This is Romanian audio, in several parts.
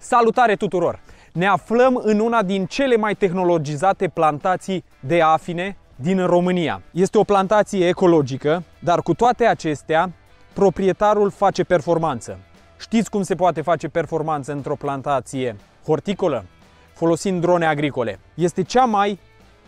Salutare tuturor! Ne aflăm în una din cele mai tehnologizate plantații de afine din România. Este o plantație ecologică, dar cu toate acestea, proprietarul face performanță. Știți cum se poate face performanță într-o plantație horticolă? Folosind drone agricole. Este cea mai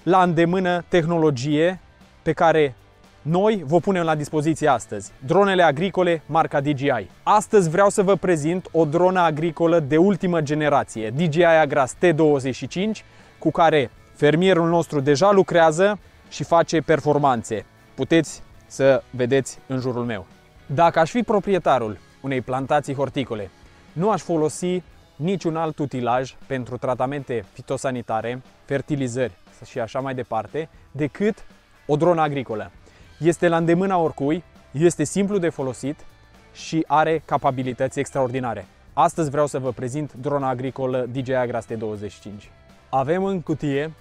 la îndemână tehnologie pe care noi vă punem la dispoziție astăzi. Dronele agricole marca DJI. Astăzi vreau să vă prezint o dronă agricolă de ultimă generație, DJI Agras T25, cu care fermierul nostru deja lucrează și face performanțe. Puteți să vedeți în jurul meu. Dacă aș fi proprietarul unei plantații horticole, nu aș folosi niciun alt utilaj pentru tratamente fitosanitare, fertilizări și așa mai departe, decât o dronă agricolă. Este la îndemâna oricui, este simplu de folosit și are capabilități extraordinare. Astăzi vreau să vă prezint drona agricolă DJI Agras T25. Avem în cutie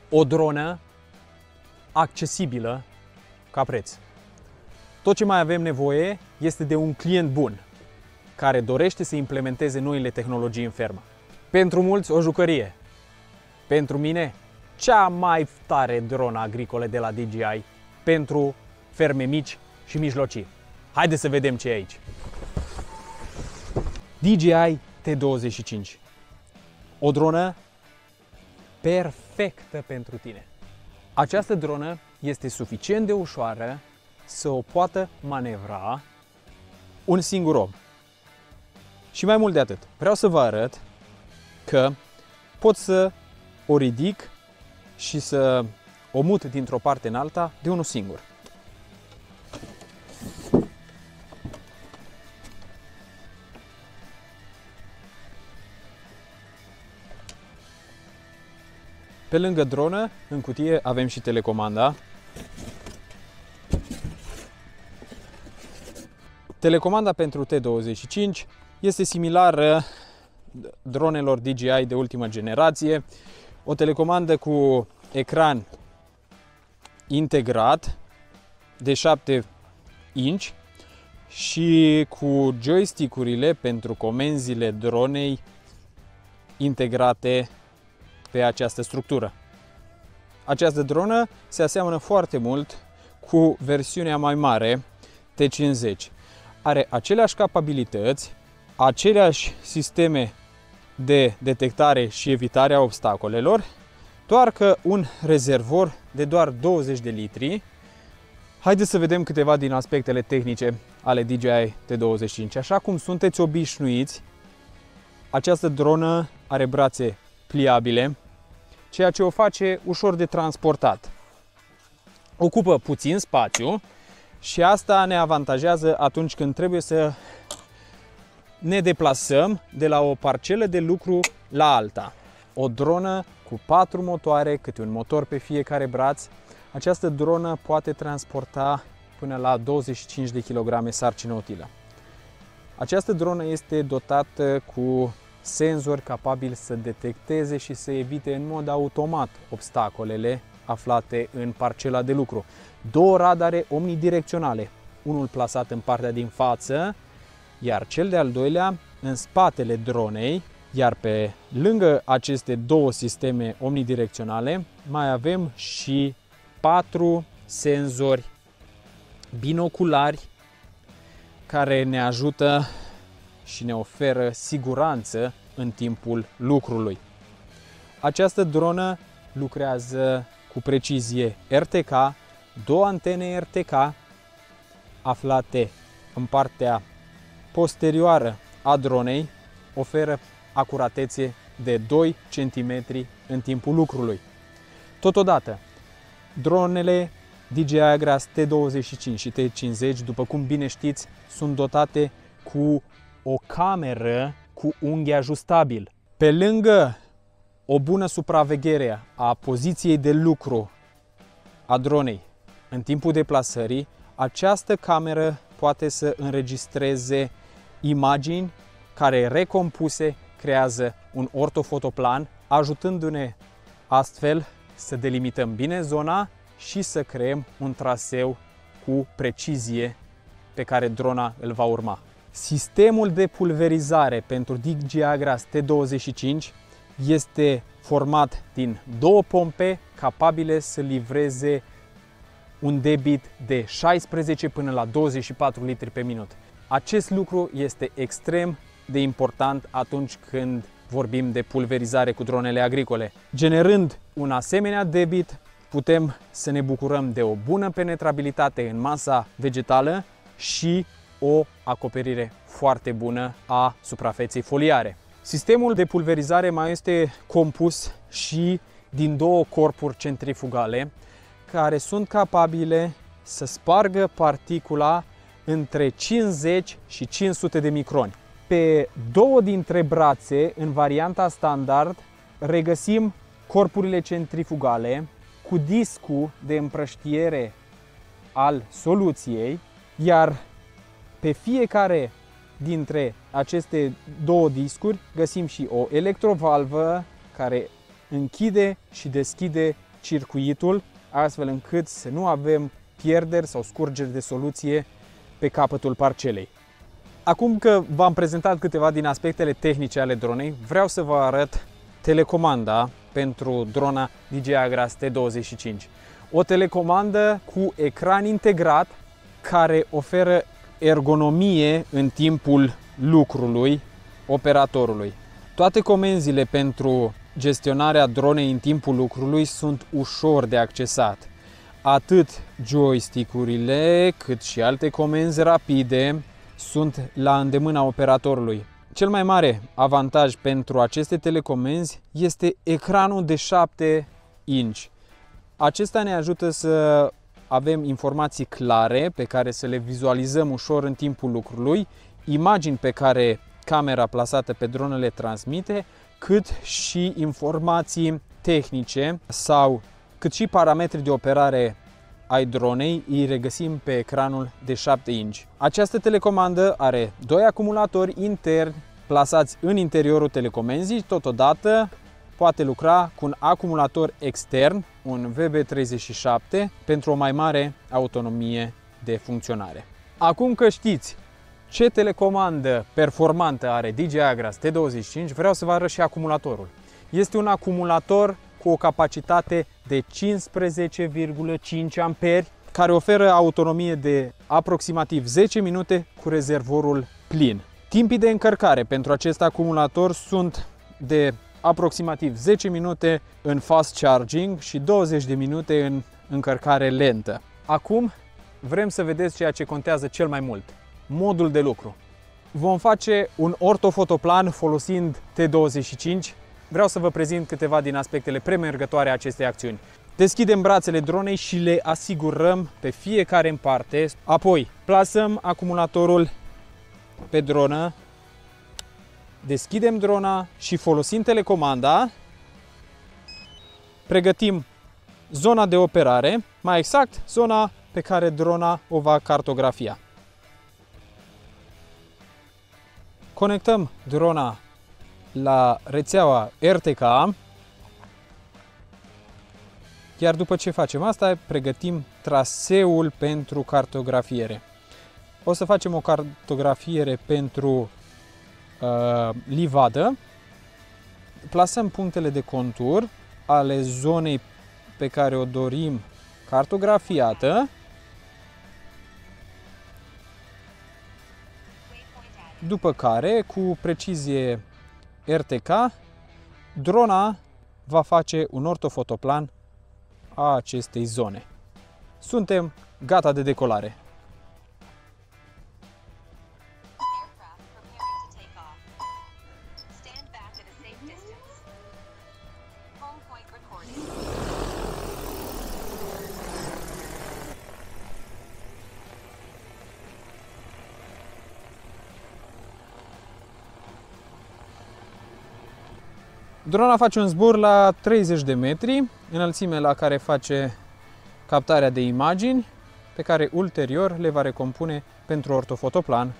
o dronă accesibilă ca preț. Tot ce mai avem nevoie este de un client bun, care dorește să implementeze noile tehnologii în fermă. Pentru mulți o jucărie. Pentru mine, cea mai tare dronă agricolă de la DJI pentru ferme mici și mijlocii. Haideți să vedem ce e aici. DJI T25. O dronă perfectă pentru tine. Această dronă este suficient de ușoară să o poată manevra un singur om. Și mai mult de atât, vreau să vă arăt că pot să o ridic și să o mut dintr-o parte în alta de unul singur. Pe lângă dronă, în cutie avem și telecomanda. Telecomanda pentru T25 este similară dronelor DJI de ultimă generație. O telecomandă cu ecran integrat de 7 inch și cu joystick-urile pentru comenzile dronei integrate pe această structură. Această dronă se aseamănă foarte mult cu versiunea mai mare T50. Are aceleași capabilități, aceleași sisteme de detectare și evitare a obstacolelor, doar că un rezervor de doar 20 de litri. Haideți să vedem câteva din aspectele tehnice ale DJI T25. Așa cum sunteți obișnuiți, această dronă are brațe pliabile, ceea ce o face ușor de transportat. Ocupă puțin spațiu și asta ne avantajează atunci când trebuie să ne deplasăm de la o parcelă de lucru la alta. O dronă cu 4 motoare, câte un motor pe fiecare braț. Această dronă poate transporta până la 25 de kg sarcină utilă. Această dronă este dotată cu senzori capabili să detecteze și să evite în mod automat obstacolele aflate în parcela de lucru. Două radare omnidirecționale, unul plasat în partea din față, iar cel de-al doilea în spatele dronei, iar pe lângă aceste două sisteme omnidirecționale mai avem și 4 senzori binoculari care ne ajută și ne oferă siguranță în timpul lucrului. Această dronă lucrează cu precizie RTK, două antene RTK aflate în partea posterioară a dronei, oferă acuratețe de 2 cm în timpul lucrului. Totodată, dronele DJI Agras T25 și T50, după cum bine știți, sunt dotate cu o cameră cu unghi ajustabil. Pe lângă o bună supraveghere a poziției de lucru a dronei în timpul deplasării, această cameră poate să înregistreze imagini care, recompuse, creează un ortofotoplan, ajutându-ne astfel să delimităm bine zona și să creăm un traseu cu precizie pe care drona îl va urma. Sistemul de pulverizare pentru DJI Agras T25 este format din două pompe capabile să livreze un debit de 16 până la 24 litri pe minut. Acest lucru este extrem de important atunci când vorbim de pulverizare cu dronele agricole. Generând un asemenea debit, putem să ne bucurăm de o bună penetrabilitate în masa vegetală și o acoperire foarte bună a suprafeței foliare. Sistemul de pulverizare mai este compus și din două corpuri centrifugale care sunt capabile să spargă particula între 50 și 500 de microni. Pe două dintre brațe, în varianta standard, regăsim corpurile centrifugale cu discul de împrăștiere al soluției, iar pe fiecare dintre aceste două discuri găsim și o electrovalvă care închide și deschide circuitul, astfel încât să nu avem pierderi sau scurgeri de soluție pe capătul parcelei. Acum că v-am prezentat câteva din aspectele tehnice ale dronei, vreau să vă arăt telecomanda pentru drona DJI Agras T25. O telecomandă cu ecran integrat care oferă ergonomie în timpul lucrului operatorului. Toate comenzile pentru gestionarea dronei în timpul lucrului sunt ușor de accesat. Atât joystick-urile cât și alte comenzi rapide sunt la îndemâna operatorului. Cel mai mare avantaj pentru aceste telecomenzi este ecranul de 7 inch. Acesta ne ajută să avem informații clare pe care să le vizualizăm ușor în timpul lucrului, imagini pe care camera plasată pe dronă le transmite, cât și informații tehnice sau cât și parametri de operare ai dronei îi regăsim pe ecranul de 7 inch. Această telecomandă are doi acumulatori interni plasați în interiorul telecomenzii, totodată poate lucra cu un acumulator extern, un VB37, pentru o mai mare autonomie de funcționare. Acum că știți ce telecomandă performantă are DJI Agras T25, vreau să vă arăt și acumulatorul. Este un acumulator cu o capacitate de 15,5 amperi, care oferă autonomie de aproximativ 10 minute cu rezervorul plin. Timpii de încărcare pentru acest acumulator sunt de aproximativ 10 minute în fast charging și 20 de minute în încărcare lentă. Acum vrem să vedeți ceea ce contează cel mai mult: modul de lucru. Vom face un ortofotoplan folosind T25. Vreau să vă prezint câteva din aspectele premergătoare a acestei acțiuni. Deschidem brațele dronei și le asigurăm pe fiecare în parte. Apoi plasăm acumulatorul pe dronă, deschidem drona și folosind telecomanda pregătim zona de operare, mai exact zona pe care drona o va cartografia. Conectăm drona la rețeaua RTK, iar după ce facem asta, pregătim traseul pentru cartografiere. O să facem o cartografiere pentru livadă. Plasăm punctele de contur ale zonei pe care o dorim cartografiată. După care, cu precizie RTK, drona va face un ortofotoplan a acestei zone. Suntem gata de decolare. Drona face un zbor la 30 de metri, înălțime la care face captarea de imagini, pe care ulterior le va recompune pentru ortofotoplan.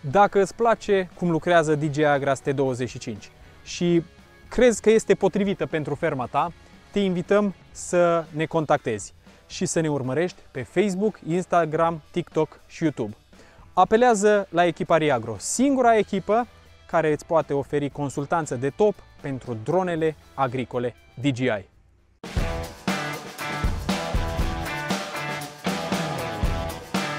Dacă îți place cum lucrează DJI Agras T25 și crezi că este potrivită pentru ferma ta, te invităm să ne contactezi și să ne urmărești pe Facebook, Instagram, TikTok și YouTube. Apelează la echipa Riagro, singura echipă care îți poate oferi consultanță de top pentru dronele agricole DJI.